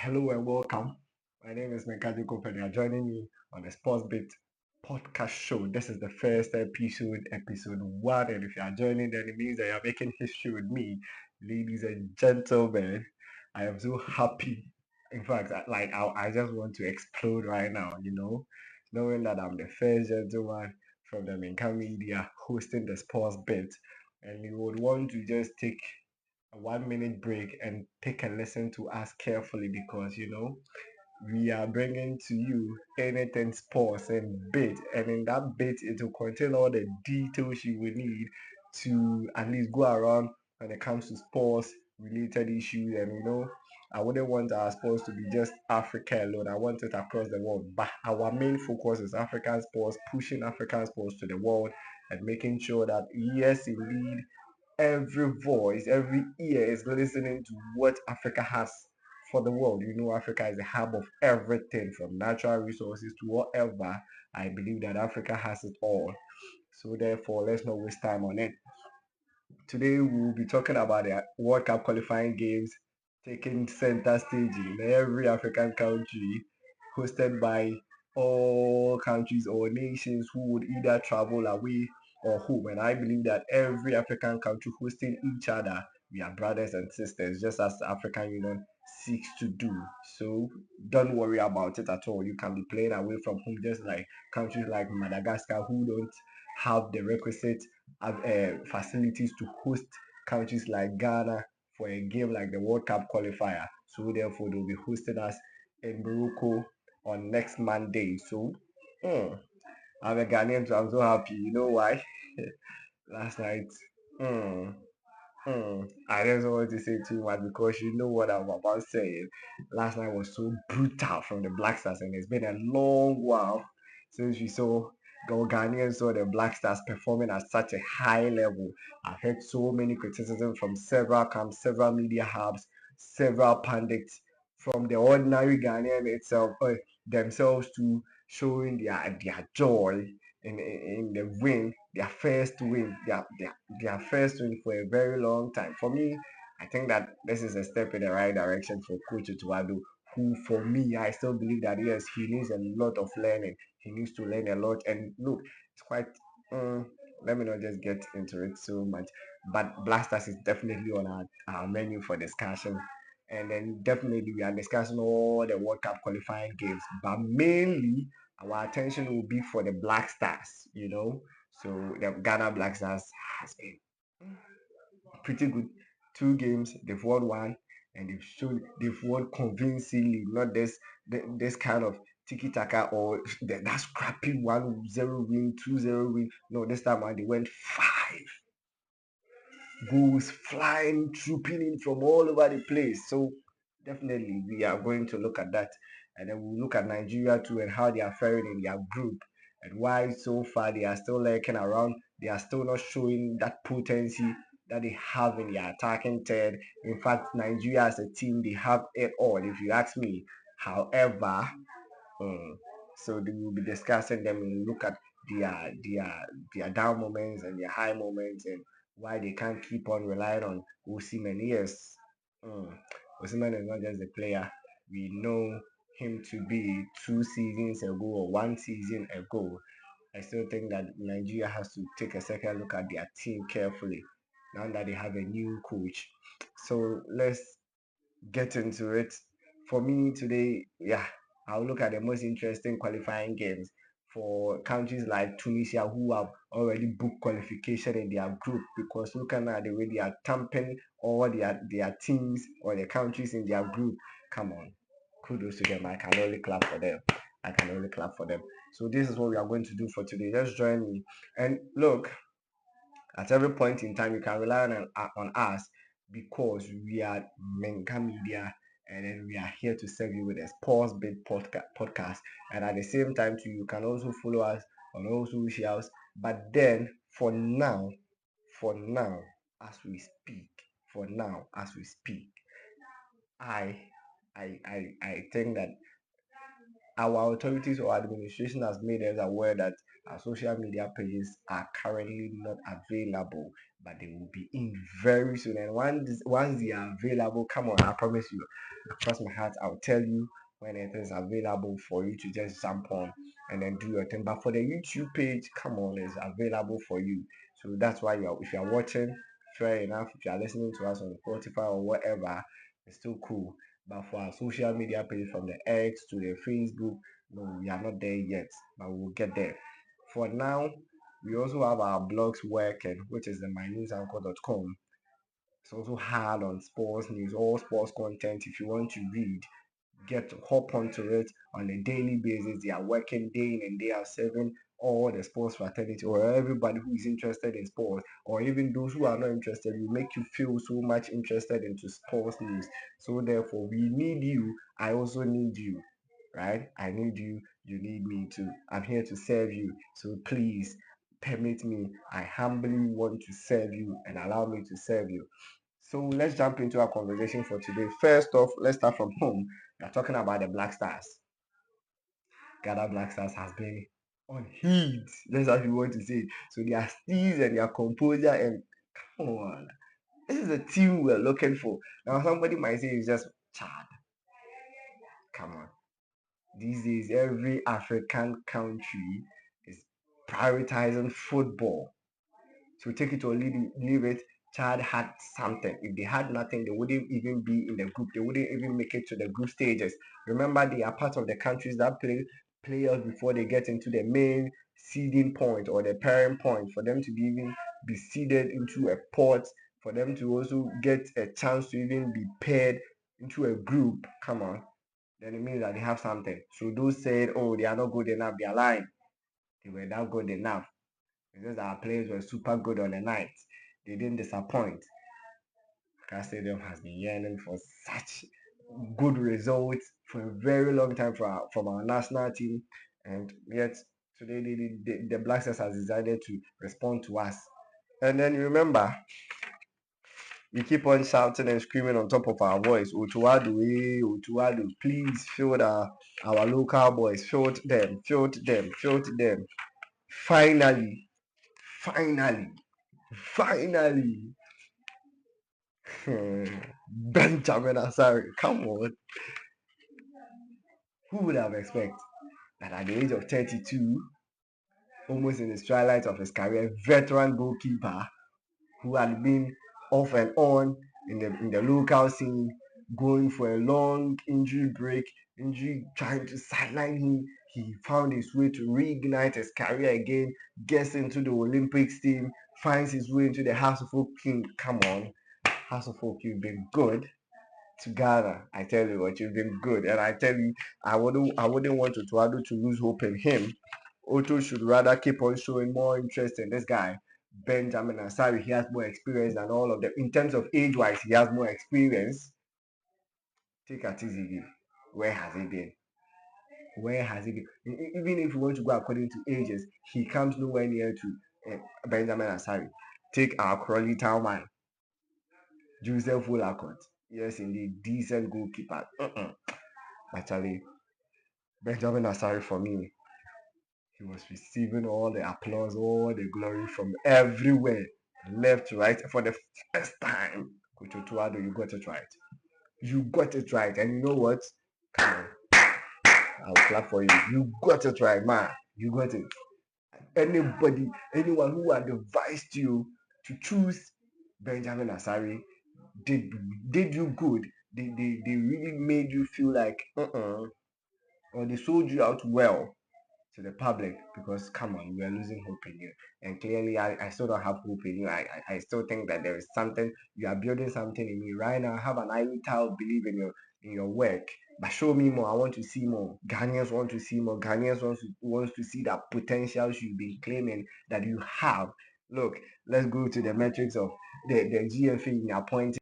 Hello and welcome. My name is Menkaji Kopen. You are joining me on the Sports Bit podcast show. This is the first episode 1. And if you are joining, then it means that you are making history with me, ladies and gentlemen. I am so happy. In fact, I just want to explode right now, knowing that I'm the first gentleman from the Menka Media hosting the Sports Bit. And you would want to just take a 1 minute break and take a listen to us carefully because we are bringing to you anything sports and bit, and in that bit it will contain all the details you will need to at least go around when it comes to sports related issues. And I wouldn't want our sports to be just Africa alone. I want it across the world, but our main focus is African sports, pushing African sports to the world and making sure that yes indeed every voice, every ear is listening to what Africa has for the world. Africa is the hub of everything from natural resources to whatever. I believe that Africa has it all. So therefore, let's not waste time on it. Today we'll be talking about the World Cup qualifying games taking center stage in every African country, hosted by all countries or nations who would either travel away or home. And I believe that every African country hosting each other, we are brothers and sisters, just as the African Union seeks to do. So don't worry about it at all. You can be playing away from home, just like countries like Madagascar who don't have the requisite facilities to host countries like Ghana for a game like the World Cup qualifier. So therefore, they'll be hosting us in Morocco on next Monday. So I'm a Ghanaian, so I'm so happy. You know why? Last night, mm, I don't want to say too much because you know what I'm about saying. Last night was so brutal from the Black Stars, and it's been a long while since we saw Ghanaians saw the Black Stars performing at such a high level. I've heard so many criticisms from several camps, several media hubs, several pundits, from the ordinary Ghanaian itself, themselves to showing their joy in the win, their first win, their first win for a very long time. For me, I think that this is a step in the right direction for Coach Tuado, who, for me, I still believe that yes, he needs a lot of learning. He needs to learn a lot. And look, it's quite. Um, Let me not just get into it so much, but Blasters is definitely on our menu for discussion. And then definitely we are discussing all the World Cup qualifying games, but mainly our attention will be for the Black Stars. So the Ghana Black Stars has been pretty good. Two games, they've won one, and they've won convincingly, not this kind of tiki taka or that scrappy 1-0 win, 2-0 win. No, this time around they went 5 goals flying, trooping in from all over the place. So definitely we are going to look at that. And then we'll look at Nigeria too and how they are faring in their group and why so far they are still lurking around. They are still not showing that potency that they have in their attacking third. In fact, Nigeria as a team, they have it all, if you ask me. However, um, so we will be discussing them and look at their down moments and their high moments and why they can't keep on relying on Osimhen. Yes, Osimhen is not just a player. We know him to be 2 seasons ago or 1 season ago. I still think that Nigeria has to take a second look at their team carefully now that they have a new coach. So let's get into it. For me today, yeah, I'll look at the most interesting qualifying games for countries like Tunisia who have already booked qualification in their group, because looking at the way they are tamping all their teams or the countries in their group, come on, kudos to them. I can only clap for them. I can only clap for them. So this is what we are going to do for today. Just join me. And look, at every point in time, you can rely on us because we are Menga Media, and then we are here to serve you with a sports bit podcast. And at the same time, too, you can also follow us on all socials. But then, for now, as we speak, for now, as we speak, I, I think that our authorities or administration has made us aware that our social media pages are currently not available, but they will be in very soon. And once they are available, come on, I promise you, across my heart, I'll tell you when it is available for you to just jump on and then do your thing. But for the YouTube page, come on, it's available for you. So that's why if you're watching, fair enough. If you are listening to us on Spotify or whatever, it's still cool. But for our social media page, from the X to the Facebook, no, we are not there yet, but we'll get there. For now, we also have our blogs working, which is the mynewsanchor.com. It's also hard on sports news, all sports content. If you want to read, hop onto it on a daily basis. They are working day in and day out, serving all the sports fraternity or everybody who is interested in sports, or even those who are not interested. Will make you feel so much interested into sports news. So therefore, we need you. I also need you, right? I need you. You need me too. I'm here to serve you. So please permit me. I humbly want to serve you and allow me to serve you. So let's jump into our conversation for today. First off, let's start from home. We are talking about the Black Stars. Ghana Black Stars has been on heat. That's how you want to say it. So their steals and their composure and come on. This is the team we're looking for. Now somebody might say it's just Chad. Come on. These days every African country is prioritizing football. So take it or leave it. Chad had something. If they had nothing, they wouldn't even be in the group. They wouldn't even make it to the group stages. Remember, they are part of the countries that play players before they get into the main seeding point or the pairing point for them to even be seeded into a pot, for them to also get a chance to even be paired into a group. Come on. Then it means that they have something. So those said, oh, they are not good enough, they are lying. They were not good enough. Because our players were super good on the night. They didn't disappoint. Accra Stadium has been yearning for such good results for a very long time from our national team. And yet, today the Black Stars has decided to respond to us. And then remember, we keep on shouting and screaming on top of our voice, Otuadu, Otuadu, please field our local boys, field them. Finally, finally, Benjamin Asari, come on. Who would have expected that at the age of 32, almost in the twilight of his career, veteran goalkeeper who had been off and on in the local scene, going for a long injury trying to sideline him. He found his way to reignite his career again, gets into the Olympics team, finds his way into the House of Folk King. Come on, House of Folk, you've been good to Ghana. I tell you what, you've been good, and I tell you, I wouldn't want Otuado to lose hope in him. Otto should rather keep on showing more interest in this guy, Benjamin Asari. He has more experience than all of them. In terms of age-wise, he has more experience. Take a easy. Where has he been? Where has he been? Even if you want to go according to ages, he comes nowhere near to Benjamin Asari. Take our Crawley Town man, Joseph Woolacott. Yes, indeed, decent goalkeeper. Actually, Benjamin Asari for me, he was receiving all the applause, all the glory from everywhere, left, right, for the first time. Coach Otuado, you got it right. You got it right. And you know what? Come on. I'll clap for you. You got it right, man. You got it. Anyone who advised you to choose Benjamin Asari did you good. They really made you feel like or they sold you out well to the public, because come on, we are losing hope in you. And clearly I still don't have hope in you. I still think that there is something, you are building something in me right now. I have an little belief in your work, but show me more. I want to see more. Ghanaians want to see more. Ghanaians wants to see that potentials you've been claiming that you have. Look, let's go to the metrics of the GFA in appointing